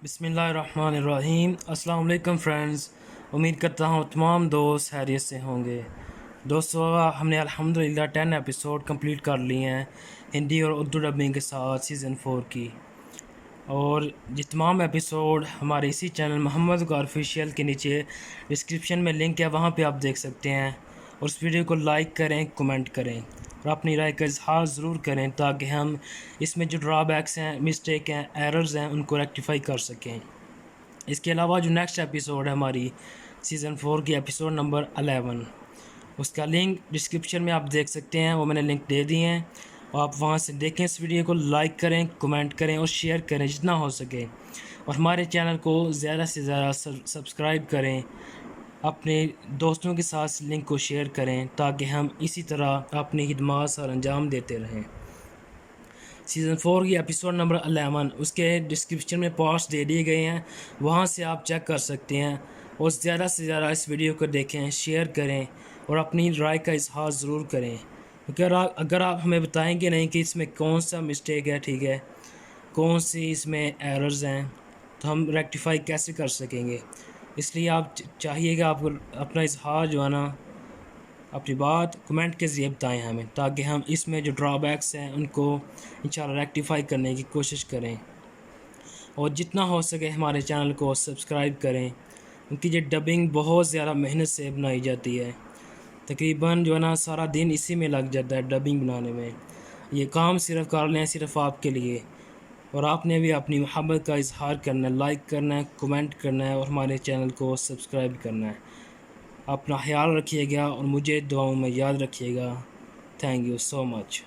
بسم اللہ الرحمن الرحیم۔ السلام علیکم فرینڈز، امید کرتا ہوں تمام دوست خیریت سے ہوں گے۔ دوستو، ہم نے الحمدللہ 10 ایپیسوڈ کمپلیٹ کر لیے ہیں ہندی اور اردو ڈبنگ کے ساتھ سیزن 4 کی، اور یہ تمام ایپیسوڈ ہمارے اسی چینل محمد وقار آفیشیل کے نیچے ڈسکرپشن میں لنک ہے، وہاں پہ آپ دیکھ سکتے ہیں۔ اور اس ویڈیو کو لائک کریں، کمنٹ کریں اور اپنی رائے کا اظہار ضرور کریں تاکہ ہم اس میں جو ڈرا بیکس ہیں، مسٹیک ہیں، ایررز ہیں، ان کو ریکٹیفائی کر سکیں۔ اس کے علاوہ جو نیکسٹ ایپیسوڈ ہے ہماری سیزن 4 کی ایپیسوڈ نمبر 11، اس کا لنک ڈسکرپشن میں آپ دیکھ سکتے ہیں، وہ میں نے لنک دے دی ہیں، اور آپ وہاں سے دیکھیں۔ اس ویڈیو کو لائک کریں، کمنٹ کریں اور شیئر کریں جتنا ہو سکے، اور ہمارے چینل کو زیادہ سے زیادہ سبسکرائب کریں، اپنے دوستوں کے ساتھ لنک کو شیئر کریں تاکہ ہم اسی طرح اپنی خدمات سر انجام دیتے رہیں۔ سیزن 4 کی ایپیسوڈ نمبر 11، اس کے ڈسکرپشن میں پارٹس دے دیے گئے ہیں، وہاں سے آپ چیک کر سکتے ہیں، اور زیادہ سے زیادہ اس ویڈیو کو دیکھیں، شیئر کریں اور اپنی رائے کا اظہار ضرور کریں، کیونکہ اگر آپ ہمیں بتائیں گے نہیں کہ اس میں کون سا مسٹیک ہے، ٹھیک ہے، کون سی اس میں ایررز ہیں، تو ہم ریکٹیفائی کیسے کر سکیں گے۔ اس لیے آپ چاہیے کہ آپ اپنا اظہار جو ہے نا، اپنی بات کمنٹ کے ذریعے بتائیں ہمیں، تاکہ ہم اس میں جو ڈرا بیکس ہیں ان کو انشاءاللہ ریکٹیفائی کرنے کی کوشش کریں، اور جتنا ہو سکے ہمارے چینل کو سبسکرائب کریں، کیونکہ یہ ڈبنگ بہت زیادہ محنت سے بنائی جاتی ہے، تقریباً جو ہے نا سارا دن اسی میں لگ جاتا ہے ڈبنگ بنانے میں۔ یہ کام صرف کر لیں صرف آپ کے لیے، اور آپ نے بھی اپنی محبت کا اظہار کرنا ہے، لائک کرنا ہے، کمنٹ کرنا ہے، اور ہمارے چینل کو سبسکرائب کرنا ہے۔ اپنا خیال رکھیے گا اور مجھے دعاؤں میں یاد رکھیے گا۔ Thank you so much.